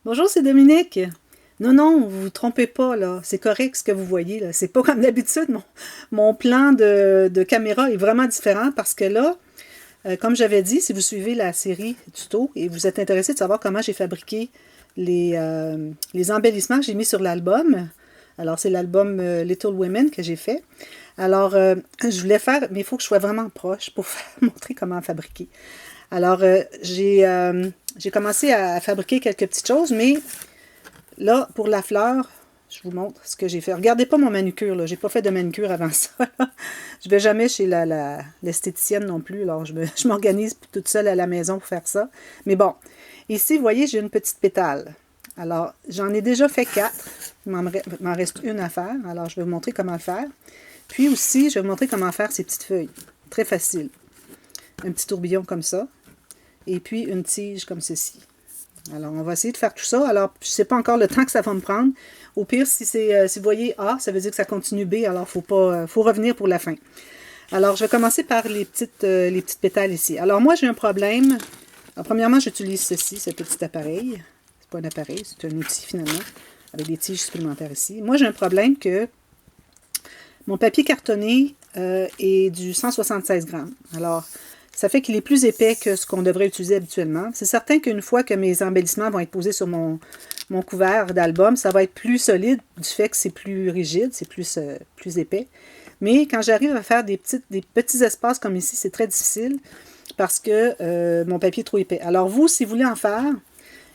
Bonjour, c'est Dominique. Non, non, vous vous trompez pas, là. C'est correct ce que vous voyez, là. C'est pas comme d'habitude. Mon plan de caméra est vraiment différent parce que là, comme j'avais dit, si vous suivez la série tuto et vous êtes intéressé de savoir comment j'ai fabriqué les embellissements que j'ai mis sur l'album, alors c'est l'album Little Women que j'ai fait. Alors, je voulais faire, mais il faut que je sois vraiment proche pour montrer comment fabriquer. Alors, j'ai commencé à fabriquer quelques petites choses, mais là, pour la fleur, je vous montre ce que j'ai fait. Regardez pas mon manucure, là. J'ai pas fait de manucure avant ça. Là. Je vais jamais chez l'esthéticienne non plus. Alors, je m'organise toute seule à la maison pour faire ça. Mais bon, ici, vous voyez, j'ai une petite pétale. Alors, j'en ai déjà fait 4. Il m'en reste une à faire. Alors, je vais vous montrer comment le faire. Puis aussi, je vais vous montrer comment faire ces petites feuilles. Très facile. Un petit tourbillon comme ça. Et puis, une tige comme ceci. Alors, on va essayer de faire tout ça. Alors, je ne sais pas encore le temps que ça va me prendre. Au pire, si vous voyez A, ça veut dire que ça continue B, alors faut revenir pour la fin. Alors, je vais commencer par les petites pétales ici. Alors, moi, j'ai un problème. Alors, premièrement, j'utilise ceci, ce petit appareil. C'est pas un appareil, c'est un outil finalement, avec des tiges supplémentaires ici. Moi, j'ai un problème que mon papier cartonné est du 176 grammes. Alors, ça fait qu'il est plus épais que ce qu'on devrait utiliser habituellement. C'est certain qu'une fois que mes embellissements vont être posés sur mon couvert d'album, ça va être plus solide du fait que c'est plus rigide, c'est plus épais. Mais quand j'arrive à faire des petits espaces comme ici, c'est très difficile parce que mon papier est trop épais. Alors vous, si vous voulez en faire,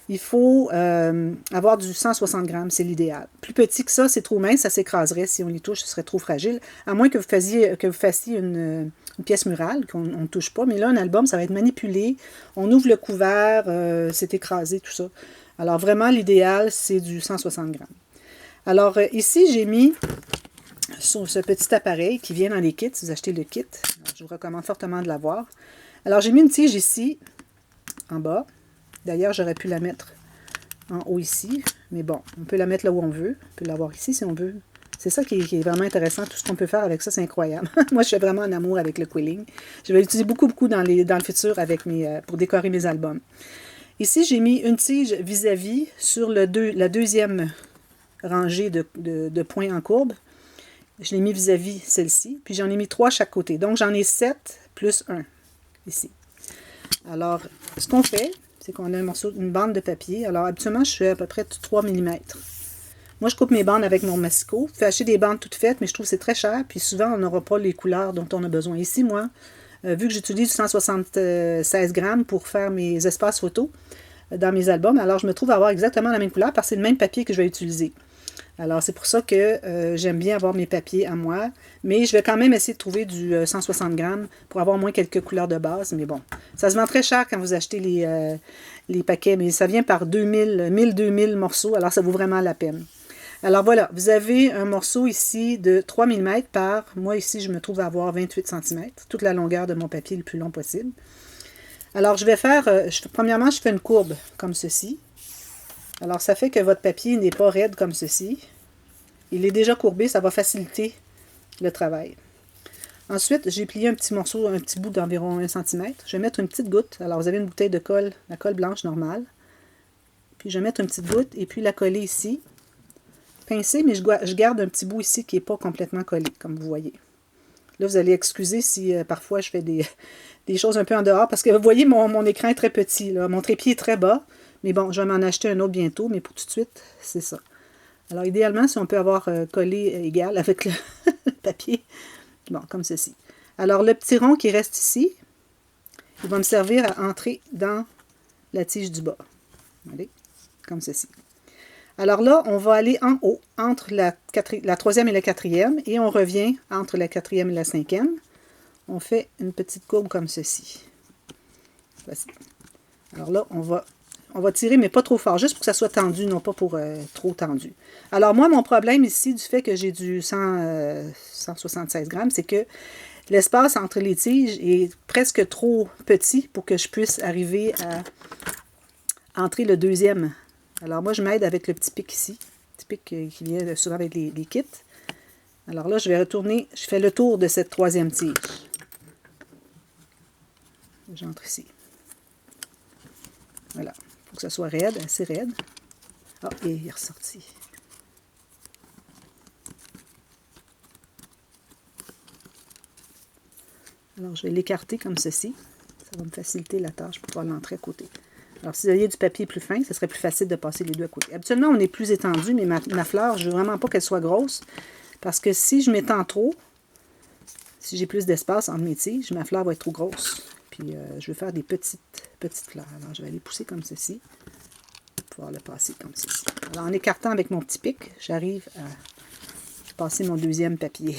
il faut avoir du 160 grammes, c'est l'idéal. Plus petit que ça, c'est trop mince, ça s'écraserait. Si on y touche, ce serait trop fragile. À moins que vous fassiez une pièce murale, qu'on ne touche pas. Mais là, un album, ça va être manipulé. On ouvre le couvert, c'est écrasé, tout ça. Alors vraiment, l'idéal, c'est du 160 grammes. Alors ici, j'ai mis sur ce petit appareil qui vient dans les kits. Si vous achetez le kit, alors, je vous recommande fortement de l'avoir. Alors j'ai mis une tige ici, en bas. D'ailleurs, j'aurais pu la mettre en haut ici. Mais bon, on peut la mettre là où on veut. On peut l'avoir ici si on veut. C'est ça qui est vraiment intéressant. Tout ce qu'on peut faire avec ça, c'est incroyable. Moi, je suis vraiment en amour avec le quilling. Je vais l'utiliser beaucoup, beaucoup dans le futur pour décorer mes albums. Ici, j'ai mis une tige vis-à-vis sur la deuxième rangée de points en courbe. Je l'ai mis vis-à-vis celle-ci. Puis j'en ai mis 3 à chaque côté. Donc, j'en ai 7 plus 1 ici. Alors, ce qu'on fait, c'est qu'on a une bande de papier. Alors, habituellement, je fais à peu près 3 mm. Moi, je coupe mes bandes avec mon massicot. Je fais acheter des bandes toutes faites, mais je trouve que c'est très cher. Puis souvent, on n'aura pas les couleurs dont on a besoin. Ici, moi, vu que j'utilise 176 grammes pour faire mes espaces photos dans mes albums, alors je me trouve à avoir exactement la même couleur parce que c'est le même papier que je vais utiliser. Alors, c'est pour ça que j'aime bien avoir mes papiers à moi. Mais je vais quand même essayer de trouver du 160 grammes pour avoir au moins quelques couleurs de base. Mais bon, ça se vend très cher quand vous achetez les paquets. Mais ça vient par 1000 morceaux. Alors, ça vaut vraiment la peine. Alors voilà, vous avez un morceau ici de 3 mm par, moi ici je me trouve à avoir 28 cm, toute la longueur de mon papier le plus long possible. Alors je vais faire, premièrement je fais une courbe comme ceci. Alors ça fait que votre papier n'est pas raide comme ceci. Il est déjà courbé, ça va faciliter le travail. Ensuite, j'ai plié un petit morceau, un petit bout d'environ 1 cm. Je vais mettre une petite goutte. Alors vous avez une bouteille de colle, la colle blanche normale. Puis je vais mettre une petite goutte et puis la coller ici. Pincer, mais je garde un petit bout ici qui n'est pas complètement collé, comme vous voyez. Là, vous allez excuser si parfois je fais des choses un peu en dehors, parce que vous voyez, mon écran est très petit. Là. Mon trépied est très bas, mais bon, je vais m'en acheter un autre bientôt, mais pour tout de suite, c'est ça. Alors, idéalement, si on peut avoir collé égal avec le papier, bon, comme ceci. Alors, le petit rond qui reste ici, il va me servir à entrer dans la tige du bas. Allez, comme ceci. Alors là, on va aller en haut, entre la troisième et la quatrième, et on revient entre la quatrième et la cinquième. On fait une petite courbe comme ceci. Voici. Alors là, on va tirer, mais pas trop fort, juste pour que ça soit tendu, non pas pour trop tendu. Alors moi, mon problème ici, du fait que j'ai du 176 grammes, c'est que l'espace entre les tiges est presque trop petit pour que je puisse arriver à entrer le deuxième. Alors moi, je m'aide avec le petit pic ici. Le petit pic qui vient souvent avec les kits. Alors là, je vais retourner, je fais le tour de cette troisième tige. J'entre ici. Voilà. Il faut que ça soit raide, assez raide. Ah, et il est ressorti. Alors, je vais l'écarter comme ceci. Ça va me faciliter la tâche pour pouvoir l'entrer à côté. Alors, si vous aviez du papier plus fin, ce serait plus facile de passer les deux à côté. Habituellement, on est plus étendu, mais ma fleur, je ne veux vraiment pas qu'elle soit grosse. Parce que si je m'étends trop, si j'ai plus d'espace entre mes tiges, ma fleur va être trop grosse. Puis, je vais faire des petites fleurs. Alors, je vais les pousser comme ceci. Pour pouvoir le passer comme ceci. Alors, en écartant avec mon petit pic, j'arrive à passer mon deuxième papier.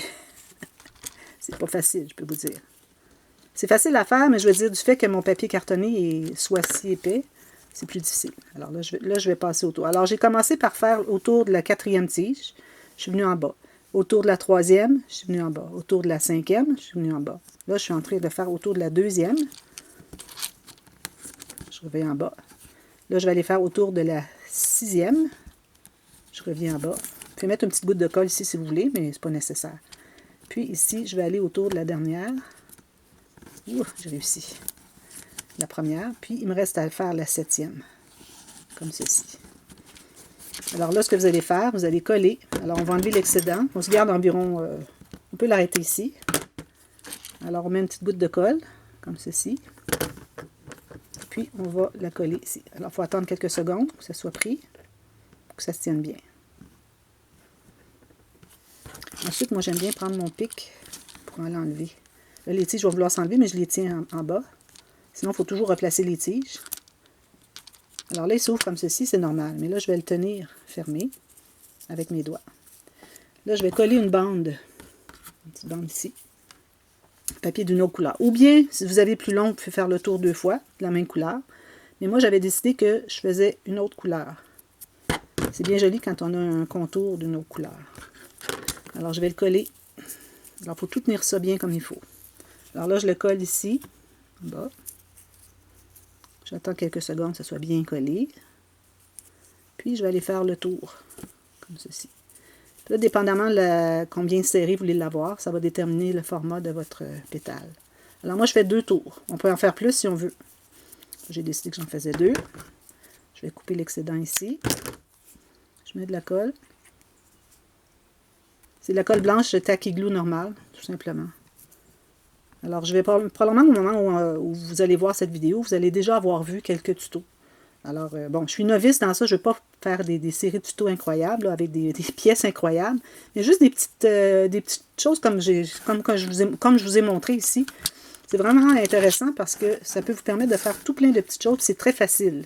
C'est pas facile, je peux vous dire. C'est facile à faire, mais je veux dire, du fait que mon papier cartonné soit si épais, c'est plus difficile. Alors là, je vais passer autour. Alors, j'ai commencé par faire autour de la 4e tige. Je suis venue en bas. Autour de la 3e, je suis venue en bas. Autour de la 5e, je suis venue en bas. Là, je suis en train de faire autour de la 2e. Je reviens en bas. Là, je vais aller faire autour de la 6e. Je reviens en bas. Vous pouvez mettre une petite goutte de colle ici si vous voulez, mais ce n'est pas nécessaire. Puis ici, je vais aller autour de la dernière. Ouf, j'ai réussi. La première. Puis, il me reste à faire la 7e. Comme ceci. Alors là, ce que vous allez faire, vous allez coller. Alors, on va enlever l'excédent. On se garde environ... on peut l'arrêter ici. Alors, on met une petite goutte de colle, comme ceci. Puis, on va la coller ici. Alors, il faut attendre quelques secondes que ça soit pris, pour que ça se tienne bien. Ensuite, moi, j'aime bien prendre mon pic pour aller enlever. Là, les tiges, je vais vouloir s'enlever, mais je les tiens en bas. Sinon, il faut toujours replacer les tiges. Alors là, il s'ouvre comme ceci, c'est normal. Mais là, je vais le tenir fermé avec mes doigts. Là, je vais coller une bande. Une petite bande ici. Papier d'une autre couleur. Ou bien, si vous avez plus long, vous pouvez faire le tour 2 fois, de la même couleur. Mais moi, j'avais décidé que je faisais une autre couleur. C'est bien joli quand on a un contour d'une autre couleur. Alors, je vais le coller. Alors, il faut tout tenir ça bien comme il faut. Alors là, je le colle ici, en bas. J'attends quelques secondes que ça soit bien collé. Puis, je vais aller faire le tour, comme ceci. Puis là, dépendamment de combien serré vous voulez l'avoir, ça va déterminer le format de votre pétale. Alors, moi, je fais 2 tours. On peut en faire plus si on veut. J'ai décidé que j'en faisais 2. Je vais couper l'excédent ici. Je mets de la colle. C'est de la colle blanche tacky glue normale, tout simplement. Alors, je vais probablement au moment où vous allez voir cette vidéo, vous allez déjà avoir vu quelques tutos. Alors, bon, je suis novice dans ça, je ne vais pas faire des séries de tutos incroyables, là, avec des pièces incroyables, mais juste des petites choses comme je vous ai montré ici. C'est vraiment intéressant parce que ça peut vous permettre de faire tout plein de petites choses, c'est très facile.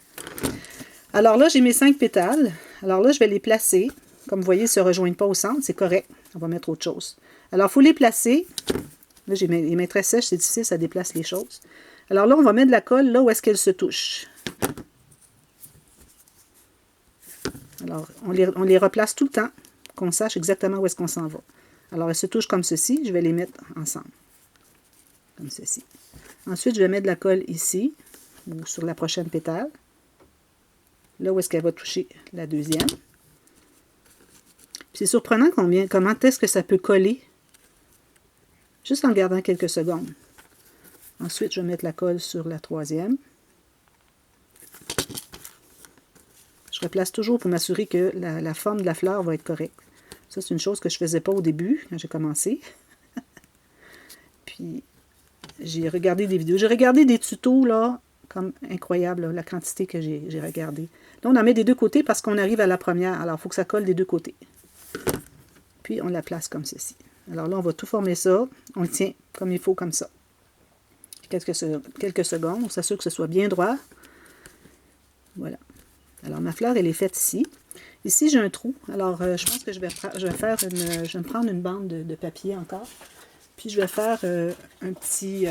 Alors là, j'ai mes 5 pétales. Alors là, je vais les placer. Comme vous voyez, ils ne se rejoignent pas au centre, c'est correct. On va mettre autre chose. Alors, il faut les placer. Là, j'ai les mains très sèches, c'est difficile, ça déplace les choses. Alors là, on va mettre de la colle là où est-ce qu'elle se touche. Alors, on les replace tout le temps, qu'on sache exactement où est-ce qu'on s'en va. Alors, elles se touchent comme ceci, je vais les mettre ensemble. Comme ceci. Ensuite, je vais mettre de la colle ici, ou sur la prochaine pétale. Là où est-ce qu'elle va toucher la deuxième. C'est surprenant comment est-ce que ça peut coller, juste en gardant quelques secondes. Ensuite, je vais mettre la colle sur la troisième. Je replace toujours pour m'assurer que la forme de la fleur va être correcte. Ça, c'est une chose que je ne faisais pas au début, quand j'ai commencé. Puis, j'ai regardé des vidéos. J'ai regardé des tutos, là, comme incroyable, là, la quantité que j'ai regardé. Là, on en met des deux côtés parce qu'on arrive à la première. Alors, il faut que ça colle des deux côtés. Puis, on la place comme ceci. Alors là, on va tout former ça. On le tient comme il faut, comme ça. Quelques secondes. On s'assure que ce soit bien droit. Voilà. Alors, ma fleur, elle est faite ici. Ici, j'ai un trou. Alors, je pense que je vais me prendre une bande de papier encore. Puis, je vais faire un petit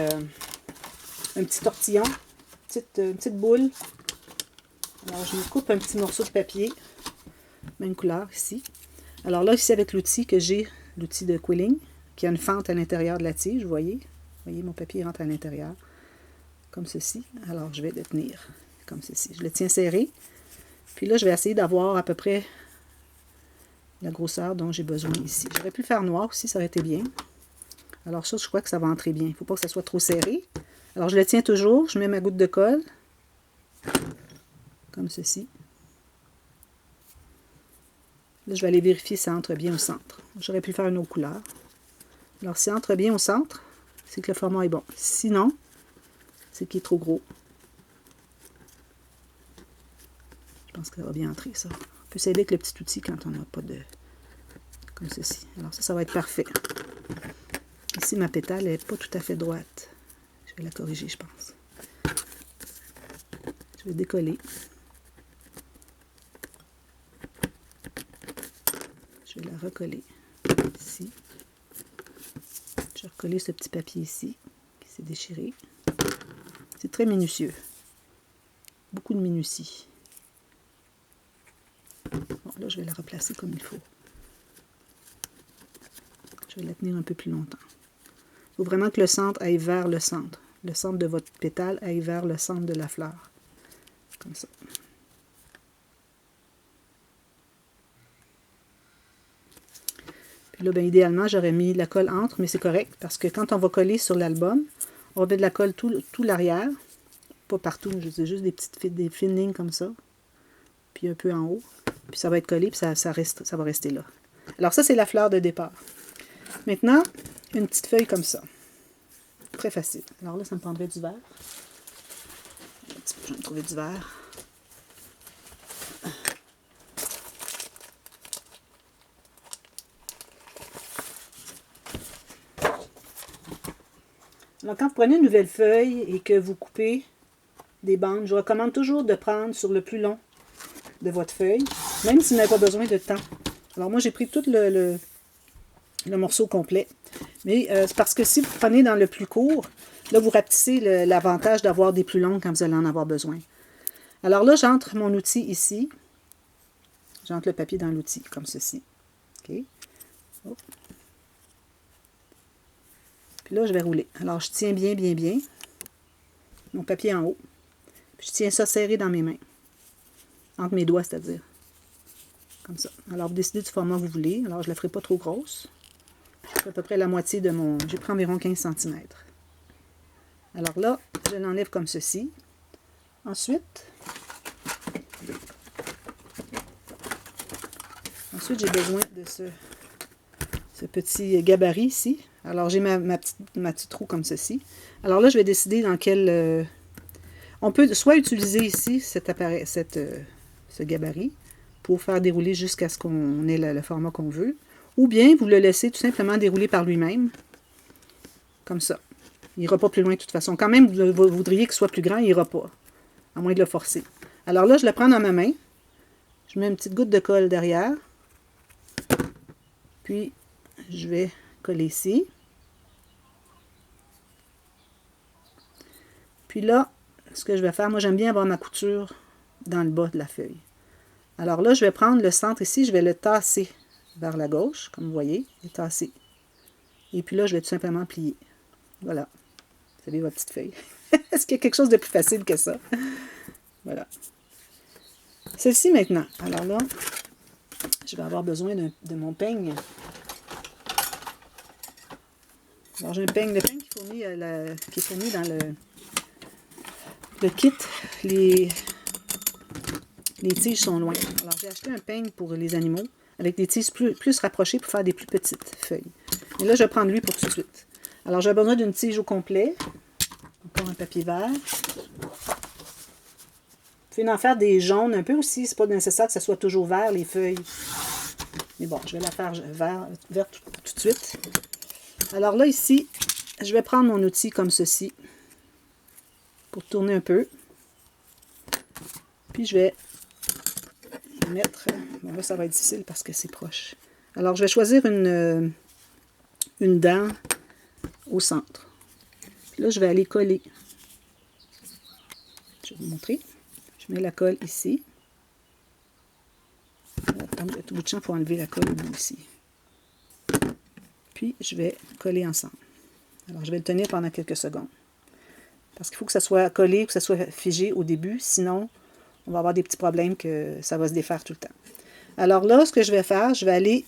tortillon, une petite boule. Alors, je me coupe un petit morceau de papier. Même couleur ici. Alors là, ici, avec l'outil que j'ai, l'outil de quilling, qui a une fente à l'intérieur de la tige, vous voyez. Vous voyez, mon papier rentre à l'intérieur. Comme ceci. Alors, je vais le tenir comme ceci. Je le tiens serré. Puis là, je vais essayer d'avoir à peu près la grosseur dont j'ai besoin ici. J'aurais pu le faire noir aussi, ça aurait été bien. Alors ça, je crois que ça va entrer bien. Il ne faut pas que ça soit trop serré. Alors, je le tiens toujours. Je mets ma goutte de colle. Comme ceci. Là, je vais aller vérifier si ça entre bien au centre. J'aurais pu faire une autre couleur. Alors, si ça entre bien au centre, c'est que le format est bon. Sinon, c'est qu'il est trop gros. Je pense que ça va bien entrer, ça. On peut s'aider avec le petit outil quand on n'a pas de... comme ceci. Alors ça va être parfait. Ici, ma pétale n'est pas tout à fait droite. Je vais la corriger, je pense. Je vais décoller. Je vais la recoller ici. Je vais recoller ce petit papier ici, qui s'est déchiré. C'est très minutieux. Beaucoup de minutie. Bon, là, je vais la replacer comme il faut. Je vais la tenir un peu plus longtemps. Il faut vraiment que le centre aille vers le centre. Le centre de votre pétale aille vers le centre de la fleur. Comme ça. Puis là, bien, idéalement, j'aurais mis la colle entre, mais c'est correct, parce que quand on va coller sur l'album, on va mettre de la colle tout l'arrière. Pas partout, je dis juste des fines lignes comme ça. Puis un peu en haut. Puis ça va être collé, puis ça va rester là. Alors ça, c'est la fleur de départ. Maintenant, une petite feuille comme ça. Très facile. Alors là, ça me prendrait du verre. Un petit peu, je vais me trouver du verre. Alors, quand vous prenez une nouvelle feuille et que vous coupez des bandes, je vous recommande toujours de prendre sur le plus long de votre feuille, même si vous n'avez pas besoin de temps. Alors, moi, j'ai pris tout le morceau complet. Mais c'est parce que si vous prenez dans le plus court, là, vous rapetissez l'avantage d'avoir des plus longs quand vous allez en avoir besoin. Alors là, j'entre mon outil ici. J'entre le papier dans l'outil, comme ceci. OK. Oh. Puis là, je vais rouler. Alors, je tiens bien, bien, bien mon papier en haut. Puis je tiens ça serré dans mes mains. Entre mes doigts, c'est-à-dire. Comme ça. Alors, vous décidez du format que vous voulez. Alors, je ne la ferai pas trop grosse. C'est à peu près la moitié de mon... J'ai pris environ 15 cm. Alors là, je l'enlève comme ceci. Ensuite, j'ai besoin de ce petit gabarit ici. Alors, j'ai ma petite roue comme ceci. Alors là, je vais décider dans quel... on peut soit utiliser ici ce gabarit pour faire dérouler jusqu'à ce qu'on ait le format qu'on veut. Ou bien, vous le laissez tout simplement dérouler par lui-même. Comme ça. Il n'ira pas plus loin de toute façon. Quand même, vous voudriez qu'il soit plus grand, il n'ira pas. À moins de le forcer. Alors là, je le prends dans ma main. Je mets une petite goutte de colle derrière. Puis, je vais coller ici. Puis là, ce que je vais faire, moi j'aime bien avoir ma couture dans le bas de la feuille. Alors là, je vais prendre le centre ici, je vais le tasser vers la gauche, comme vous voyez, et tasser. Et puis là, je vais tout simplement plier. Voilà. Vous avez votre petite feuille. Est-ce qu'il y a quelque chose de plus facile que ça? Voilà. Celle-ci maintenant. Alors là, je vais avoir besoin de mon peigne. Alors j'ai un peigne. Le peigne qui est fourni dans le kit. Les tiges sont loin. Alors j'ai acheté un peigne pour les animaux avec des tiges plus rapprochées pour faire des plus petites feuilles. Et là, je vais prendre lui pour tout de suite. Alors j'ai besoin d'une tige au complet. Encore un papier vert. Vous pouvez en faire des jaunes un peu aussi. C'est pas nécessaire que ça soit toujours vert, les feuilles. Mais bon, je vais la faire vert tout de suite. Alors là, ici, je vais prendre mon outil comme ceci. Pour tourner un peu. Puis je vais mettre... Bon là, ça va être difficile parce que c'est proche. Alors, je vais choisir une dent au centre. Puis là, je vais aller coller. Je vais vous montrer. Je mets la colle ici. Attends, tout bout de champ pour enlever la colle ici. Puis, je vais coller ensemble. Alors, je vais le tenir pendant quelques secondes. Parce qu'il faut que ça soit collé, que ça soit figé au début. Sinon, on va avoir des petits problèmes que ça va se défaire tout le temps. Alors là, ce que je vais faire, je vais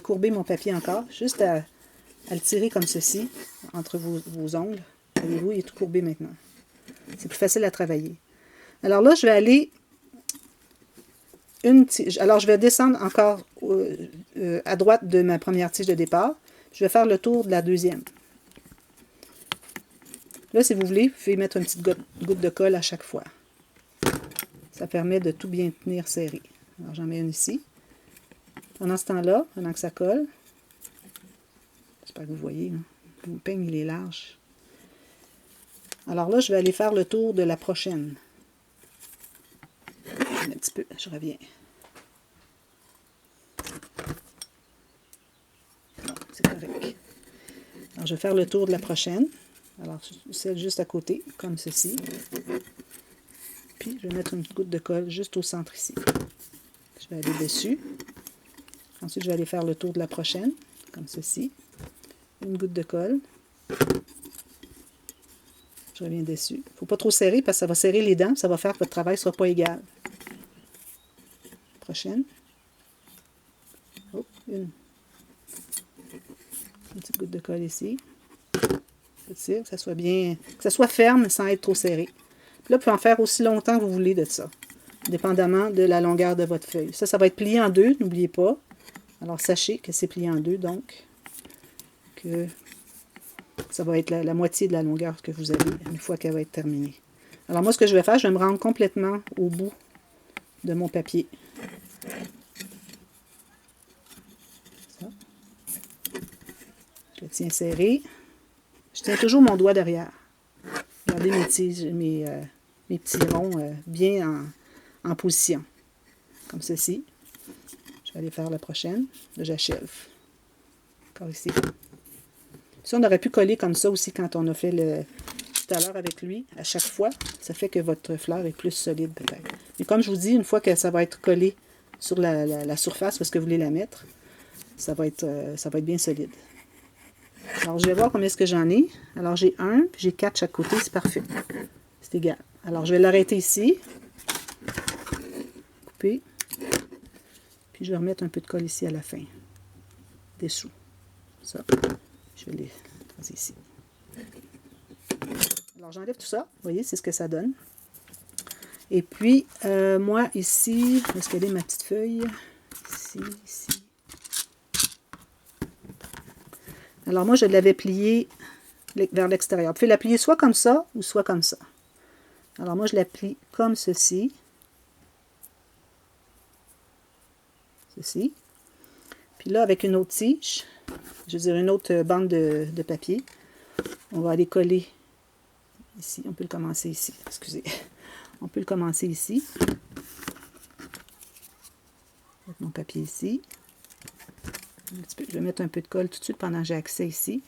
courber mon papier encore, juste à le tirer comme ceci, entre vos ongles. Voyez-vous, il est tout courbé maintenant. C'est plus facile à travailler. Alors là, je vais aller alors je vais descendre encore à droite de ma première tige de départ. Je vais faire le tour de la deuxième. Là, si vous voulez, vous pouvez mettre une petite goutte de colle à chaque fois. Ça permet de tout bien tenir serré. Alors, j'en mets une ici. Pendant ce temps-là, pendant que ça colle, j'espère que vous voyez, hein, mon peigne, il est large. Alors là, je vais aller faire le tour de la prochaine. Un petit peu, je reviens. Bon, c'est correct. Alors, je vais faire le tour de la prochaine. Alors, celle juste à côté, comme ceci. Puis, je vais mettre une goutte de colle juste au centre ici. Je vais aller dessus. Ensuite, je vais aller faire le tour de la prochaine, comme ceci. Une goutte de colle. Je reviens dessus. Il ne faut pas trop serrer parce que ça va serrer les dents. Ça va faire que votre travail ne sera pas égal. Prochaine. Oh, une petite goutte de colle ici. Je tire, que ça soit bien, que ça soit ferme sans être trop serré. Puis là, vous pouvez en faire aussi longtemps que vous voulez de ça, dépendamment de la longueur de votre feuille. Ça va être plié en deux, n'oubliez pas. Alors, sachez que c'est plié en deux, donc que ça va être la moitié de la longueur que vous avez une fois qu'elle va être terminée. Alors, moi, ce que je vais faire, je vais me rendre complètement au bout de mon papier. Ça. Je le tiens serré. Je tiens toujours mon doigt derrière. Regardez mes petits ronds bien en position. Comme ceci. Je vais aller faire la prochaine. Là, j'achève. Encore ici. Ça, on aurait pu coller comme ça aussi quand on a fait tout à l'heure avec lui. À chaque fois, ça fait que votre fleur est plus solide peut-être. Mais comme je vous dis, une fois que ça va être collé sur la surface parce que vous voulez la mettre, ça va être bien solide. Alors, je vais voir combien est-ce que j'en ai. Alors, j'ai 1, puis j'ai 4 chaque côté, c'est parfait. C'est égal. Alors, je vais l'arrêter ici. Couper. Puis, je vais remettre un peu de colle ici à la fin. Dessous. Ça. Je vais les tracer ici. Alors, j'enlève tout ça. Vous voyez, c'est ce que ça donne. Et puis, moi, ici, où est-ce qu'elle est ma petite feuille? Ici, ici. Alors, moi, je l'avais pliée vers l'extérieur. Vous pouvez la plier soit comme ça ou soit comme ça. Alors, moi, je la plie comme ceci. Ceci. Puis là, avec une autre tige, je veux dire une autre bande de papier, on va aller coller ici. On peut le commencer ici. Excusez. On peut le commencer ici. Avec mon papier ici. Je vais mettre un peu de colle tout de suite pendant que j'ai accès ici.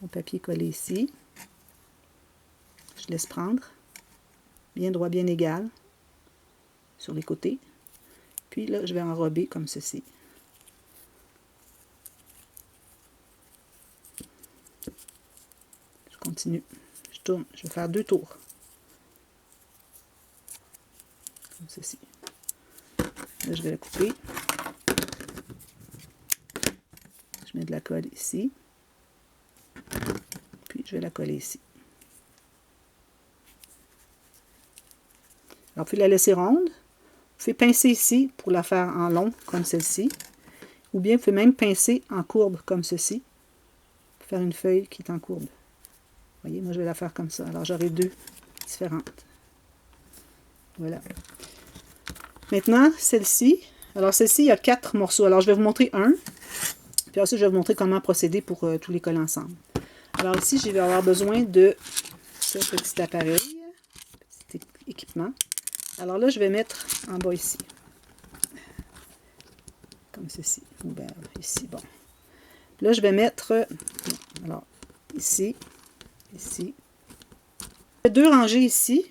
Mon papier collé ici. Je laisse prendre. Bien droit, bien égal. Sur les côtés. Puis là, je vais enrober comme ceci. Je continue. Je tourne. Je vais faire 2 tours. Comme ceci. Là, je vais la couper. Je mets de la colle ici. Puis, je vais la coller ici. Alors, vous pouvez la laisser ronde. Vous pouvez pincer ici pour la faire en long, comme celle-ci. Ou bien, vous pouvez même pincer en courbe, comme ceci. Pour faire une feuille qui est en courbe. Vous voyez, moi, je vais la faire comme ça. Alors, j'aurai 2 différentes. Voilà. Maintenant, celle-ci. Alors, celle-ci, il y a 4 morceaux. Alors, je vais vous montrer un. Puis ensuite, je vais vous montrer comment procéder pour tous les coller ensemble. Alors ici, je vais avoir besoin de ce petit appareil, petit équipement. Alors là, je vais mettre en bas ici. Comme ceci. Ou bien ici, bon. Là, je vais mettre, alors, ici, ici. J'ai 2 rangées ici.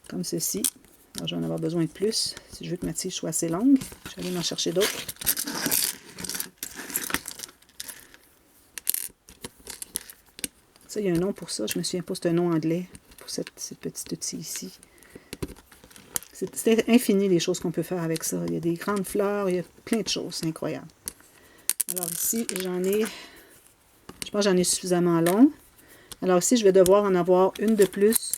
Comme ceci. Alors, je vais en avoir besoin de plus. Si je veux que ma tige soit assez longue, je vais aller m'en chercher d'autres. Ça, il y a un nom pour ça. Je me souviens pas, c'est un nom anglais pour cette petite outil ici. C'est infini les choses qu'on peut faire avec ça. Il y a des grandes fleurs, il y a plein de choses. C'est incroyable. Alors ici, j'en ai, je pense que j'en ai suffisamment long. Alors ici, je vais devoir en avoir une de plus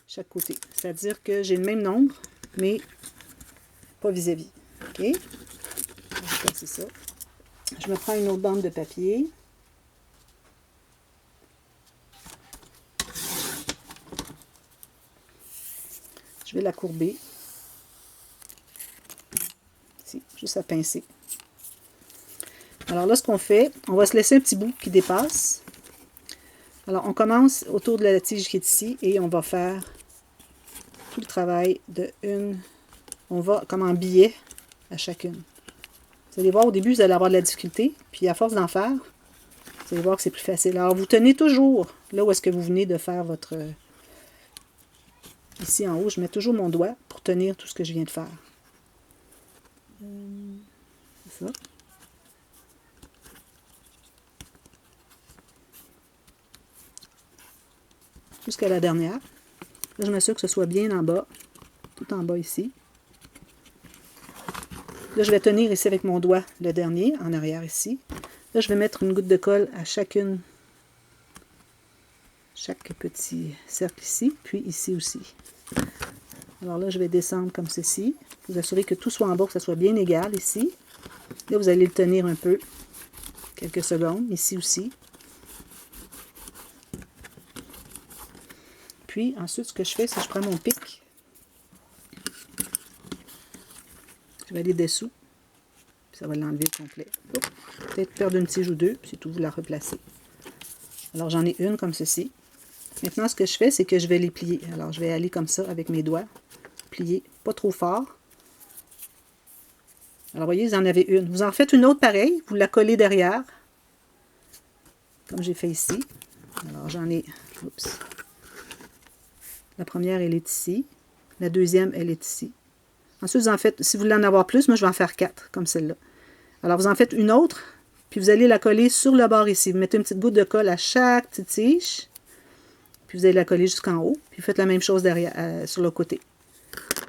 chaque côté. C'est-à-dire que j'ai le même nombre. mais pas vis-à-vis. OK? Je vais passer ça. Je me prends une autre bande de papier. Je vais la courber. Ici, juste à pincer. Alors là, ce qu'on fait, on va se laisser un petit bout qui dépasse. Alors, on commence autour de la tige qui est ici et on va faire tout le travail de une. On va comme en billet à chacune. Vous allez voir, au début, vous allez avoir de la difficulté. Puis, à force d'en faire, vous allez voir que c'est plus facile. Alors, vous tenez toujours là où est-ce que vous venez de faire votre... Ici, en haut, je mets toujours mon doigt pour tenir tout ce que je viens de faire. C'est ça. Jusqu'à la dernière. Là, je m'assure que ce soit bien en bas. Tout en bas ici. Là, je vais tenir ici avec mon doigt le dernier, en arrière ici. Là, je vais mettre une goutte de colle à chaque petit cercle ici, puis ici aussi. Alors là, je vais descendre comme ceci. Vous assurez que tout soit en bas, que ça soit bien égal ici. Là, vous allez le tenir un peu, quelques secondes, ici aussi. Puis, ensuite, ce que je fais, c'est que je prends mon pic. Je vais aller dessous. Puis ça va l'enlever complet. Peut-être perdre une tige ou deux, puis c'est tout, vous la replacez. Alors, j'en ai une comme ceci. Maintenant, ce que je fais, c'est que je vais les plier. Alors, je vais aller comme ça avec mes doigts. Plier, pas trop fort. Alors, voyez, vous en avez une. Vous en faites une autre pareille. Vous la collez derrière. Comme j'ai fait ici. Alors, j'en ai... Oups. La première, elle est ici. La deuxième, elle est ici. Ensuite, vous en faites... Si vous voulez en avoir plus, moi, je vais en faire 4, comme celle-là. Alors, vous en faites une autre. Puis, vous allez la coller sur le bord ici. Vous mettez une petite goutte de colle à chaque petite tige. Puis vous allez la coller jusqu'en haut. Puis faites la même chose derrière, sur le côté.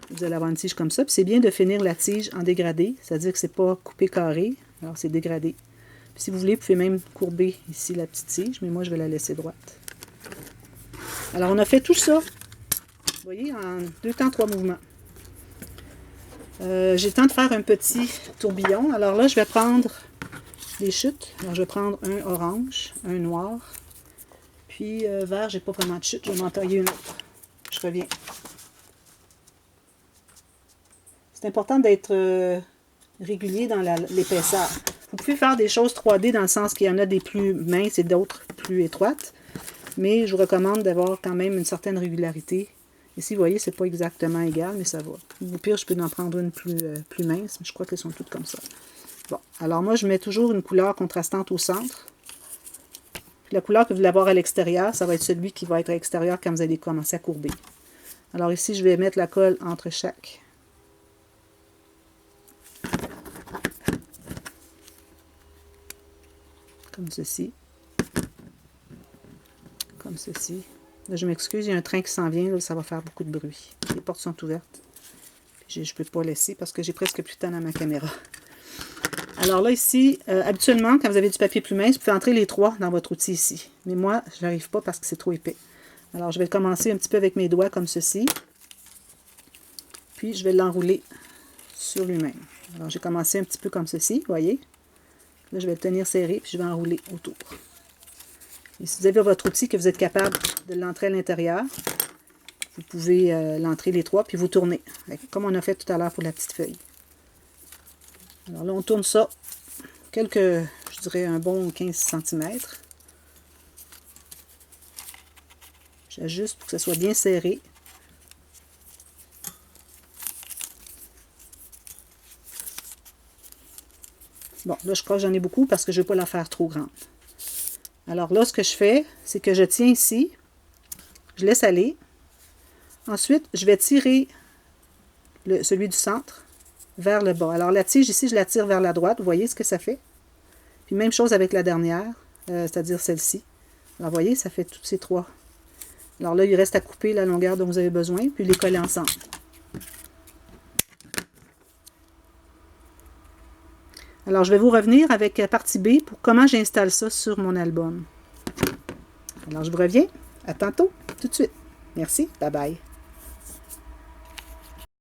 Vous allez avoir une tige comme ça. Puis c'est bien de finir la tige en dégradé. C'est-à-dire que c'est pas coupé carré. Alors c'est dégradé. Puis si vous voulez, vous pouvez même courber ici la petite tige. Mais moi, je vais la laisser droite. Alors on a fait tout ça. Vous voyez, en 2 temps, 3 mouvements. J'ai le temps de faire un petit tourbillon. Alors là, je vais prendre les chutes. Alors je vais prendre un orange, un noir. Puis vert, j'ai pas vraiment de chute, je vais m'en tailler une autre. Je reviens. C'est important d'être régulier dans l'épaisseur. Vous pouvez faire des choses 3D dans le sens qu'il y en a des plus minces et d'autres plus étroites. Mais je vous recommande d'avoir quand même une certaine régularité. Ici, vous voyez, c'est pas exactement égal, mais ça va. Au pire, je peux en prendre une plus mince, mais je crois qu'elles sont toutes comme ça. Bon, alors moi, je mets toujours une couleur contrastante au centre. La couleur que vous voulez avoir à l'extérieur, ça va être celui qui va être à l'extérieur quand vous allez commencer à courber. Alors ici, je vais mettre la colle entre chaque. Comme ceci. Comme ceci. Là, je m'excuse, il y a un train qui s'en vient, là, ça va faire beaucoup de bruit. Les portes sont ouvertes. Puis je ne peux pas laisser parce que j'ai presque plus de temps dans ma caméra. Alors là, ici, habituellement, quand vous avez du papier plus mince, vous pouvez entrer les 3 dans votre outil ici. Mais moi, je n'arrive pas parce que c'est trop épais. Alors, je vais commencer un petit peu avec mes doigts comme ceci. Puis, je vais l'enrouler sur lui-même. Alors, j'ai commencé un petit peu comme ceci, vous voyez. Là, je vais le tenir serré, puis je vais enrouler autour. Et si vous avez votre outil, que vous êtes capable de l'entrer à l'intérieur, vous pouvez l'entrer les 3, puis vous tournez. Comme on a fait tout à l'heure pour la petite feuille. Alors là, on tourne ça je dirais un bon 15 cm. J'ajuste pour que ça soit bien serré. Bon, là, je crois que j'en ai beaucoup parce que je ne veux pas la faire trop grande. Alors là, ce que je fais, c'est que je tiens ici, je laisse aller. Ensuite, je vais tirer celui du centre vers le bas. Alors la tige ici, je la tire vers la droite. Vous voyez ce que ça fait? Puis même chose avec la dernière, c'est-à-dire celle-ci. Alors vous voyez, ça fait toutes ces 3. Alors là, il reste à couper la longueur dont vous avez besoin, puis les coller ensemble. Alors je vais vous revenir avec la partie B pour comment j'installe ça sur mon album. Alors je vous reviens. À tantôt, tout de suite. Merci. Bye bye.